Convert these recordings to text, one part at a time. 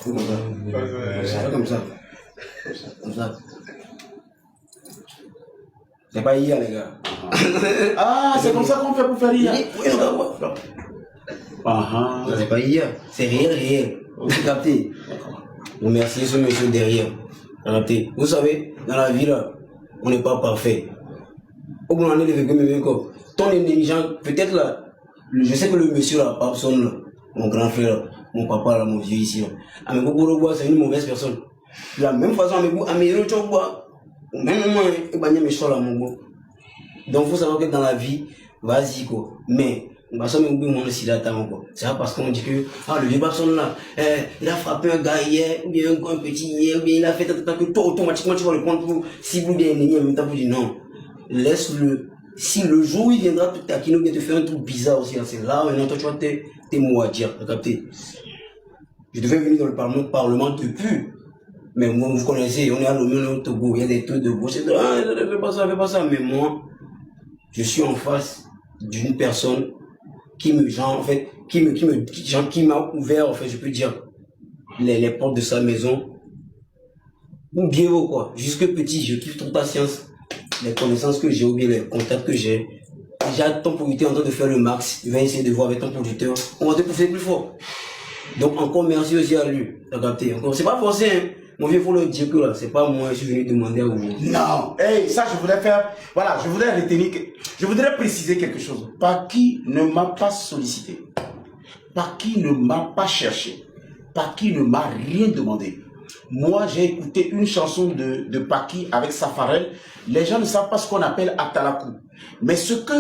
Comme ça. Comme ça. C'est pas hier, les gars. Ah, c'est comme ça qu'on fait pour faire hier. C'est pas hier. C'est réel. Vous captez? Vous remerciez ce monsieur derrière. Vous savez, dans la vie là, on n'est pas parfait. Au bout d'un moment, ton intelligent, peut-être là, je sais que le monsieur là, personne là, mon grand frère, mon papa là, mon vieux ici là, à mes beaucoup c'est une mauvaise personne. De la même façon, à mes retours, au même moment, il va me choisir mon go. Donc, il faut savoir que dans la vie, vas-y quoi. Mais, c'est pas parce qu'on dit que le vieux personne là, il a frappé un gars hier, ou bien un petit hier, ou bien il a fait que toi automatiquement tu vas le prendre pour cible ou bien ennemi, en même temps vous dire non. Laisse-le. Si le jour où il viendra te taquiner ou bien te faire un truc bizarre aussi, c'est là maintenant toi tu vas tes mots à dire, capté. Je devais venir dans le parlement depuis. Mais moi, vous connaissez, on est à Lomé, on est au Togo, il y a des trucs de gauche, fais pas ça, mais moi, je suis en face d'une personne qui m'a ouvert, en fait, je peux dire, les portes de sa maison. Ou bien, quoi. Jusque petit, je kiffe toute ta science, les connaissances que j'ai ou bien les contacts que j'ai. Déjà, ton producteur est en train de faire le max. Il va essayer de voir avec ton producteur. On va te pousser plus fort. Donc, encore merci aussi à lui. T'as capté. Encore, c'est pas forcé, hein. Mon vieux, il faut le dire que là, c'est pas moi, je suis venu demander à vous. Non, hey, ça je voulais faire, voilà, je voudrais retenir, je voudrais préciser quelque chose. Paki ne m'a pas sollicité. Paki ne m'a pas cherché. Paki ne m'a rien demandé. Moi, j'ai écouté une chanson de Paki avec Safarel. Les gens ne savent pas ce qu'on appelle Atalakou. Mais ce que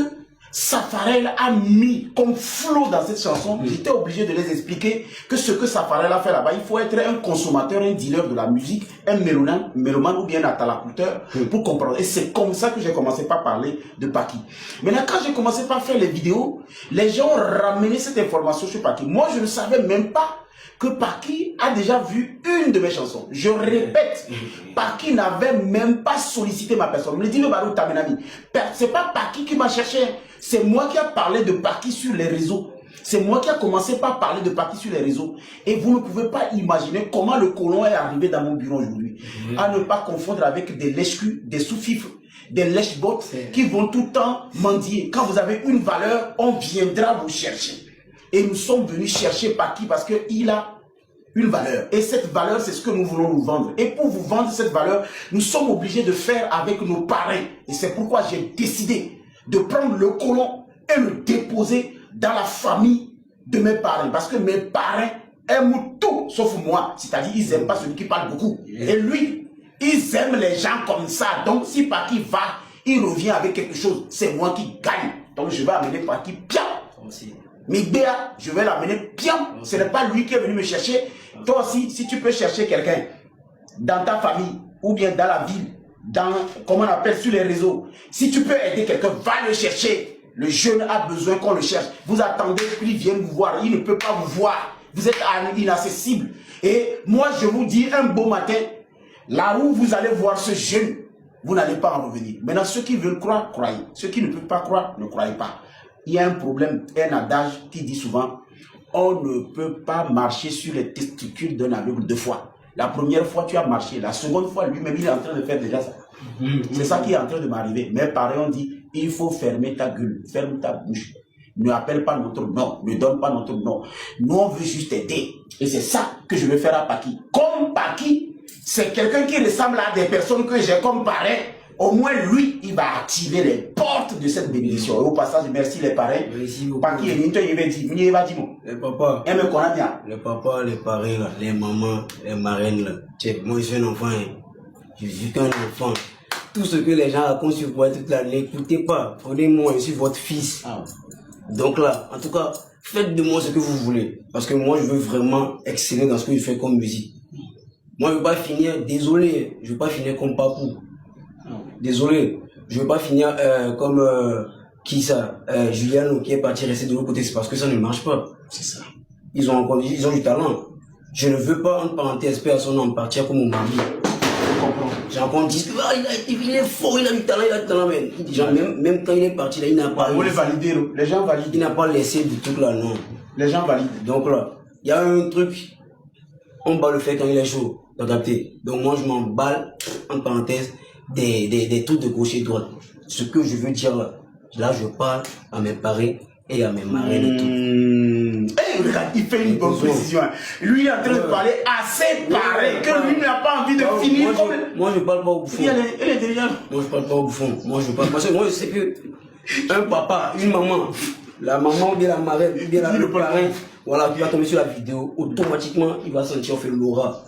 Safarel a mis comme flow dans cette chanson, j'étais obligé de les expliquer que ce que Safarel a fait là-bas, il faut être un consommateur, un dealer de la musique, un mélomane ou bien un atalakouteur pour comprendre. Et c'est comme ça que j'ai commencé par parler de Paki. Maintenant, quand j'ai commencé par faire les vidéos, les gens ont ramené cette information sur Paki. Moi, je ne savais même pas que Paki a déjà vu une de mes chansons. Je répète, Paki n'avait même pas sollicité ma personne. Me dit le barou Tamenami. C'est pas Paki qui m'a cherché. C'est moi qui a parlé de Paki sur les réseaux. C'est moi qui a commencé par parler de Paki sur les réseaux. Et vous ne pouvez pas imaginer comment le colon est arrivé dans mon bureau aujourd'hui. À ne pas confondre avec des lèche-culs, des sous-fifres, des lèche-bottes qui vont tout le temps mendier. Quand vous avez une valeur, on viendra vous chercher. Et nous sommes venus chercher Paki parce qu'il a une valeur. Et cette valeur, c'est ce que nous voulons nous vendre. Et pour vous vendre cette valeur, nous sommes obligés de faire avec nos parrains. Et c'est pourquoi j'ai décidé de prendre le colon et le déposer dans la famille de mes parrains. Parce que mes parrains aiment tout, sauf moi. C'est-à-dire, ils n'aiment pas celui qui parle beaucoup. Et lui, ils aiment les gens comme ça. Donc, si Paki va, il revient avec quelque chose. C'est moi qui gagne. Donc, je vais amener Paki bien. Mais Béa, je vais l'amener bien. Ce n'est pas lui qui est venu me chercher. Toi aussi, si tu peux chercher quelqu'un dans ta famille ou bien dans la ville, dans, comment on appelle, sur les réseaux, si tu peux aider quelqu'un, va le chercher. Le jeune a besoin qu'on le cherche. Vous attendez qu'il vienne vous voir. Il ne peut pas vous voir. Vous êtes inaccessible. Et moi, je vous dis un beau matin, là où vous allez voir ce jeune, vous n'allez pas en revenir. Maintenant, ceux qui veulent croire, croyez. Ceux qui ne peuvent pas croire, ne croyez pas. Il y a un problème, un adage qui dit souvent, on ne peut pas marcher sur les testicules d'un aveugle deux fois. La première fois, tu as marché. La seconde fois, lui-même, il est en train de faire déjà ça. C'est ça qui est en train de m'arriver. Mes parents ont dit, il faut fermer ta gueule, ferme ta bouche. Ne appelle pas notre nom, ne donne pas notre nom. Nous, on veut juste aider. Et c'est ça que je vais faire à Paki. Comme Paki, c'est quelqu'un qui ressemble à des personnes que j'ai comme parrain. Au moins, lui, il va activer les portes de cette bénédiction. Et au passage, merci les parrains. Paki est minto, il va dire, les papas, les papas, les parrains, les mamans, les marraines, là. Moi, je suis un enfant, hein. Je suis qu'un enfant. Tout ce que les gens racontent sur vous toute là, n'écoutez pas. Prenez-moi, je suis votre fils. Donc là, en tout cas, faites de moi ce que vous voulez. Parce que moi, je veux vraiment exceller dans ce que je fais comme musique. Moi, je veux pas finir, désolé, je veux pas finir comme Papou. Désolé, je veux pas finir comme qui ça, Juliano qui est parti rester de l'autre côté, c'est parce que ça ne marche pas. C'est ça. Ils ont du talent. Je ne veux pas, entre parenthèses, personne en partir comme mon mari. J'ai encore dit que il est fort, il a du talent, mais genre, même quand il est parti là, il n'a pas. Vous les validez, les gens valident. Il n'a pas laissé du truc là, non. Les gens valident. Donc là, il y a un truc, on bat le fait quand il est chaud. T'as capté? Donc moi je m'emballe, en parenthèse, des trucs de gauche et droite. Ce que je veux dire, là je parle à mes parents et à mes marraines et tout. Regarde, il fait une bonne précision. Lui il est en train de parler assez pareil que lui n'a pas envie de finir moi je parle pas au bouffon. Elle est déjà. Moi je parle pas au bouffon. Moi je sais que un papa, une maman, la maman ou bien la marraine, ou bien le parrain, voilà, qui va tomber sur la vidéo, automatiquement il va sentir faire l'aura.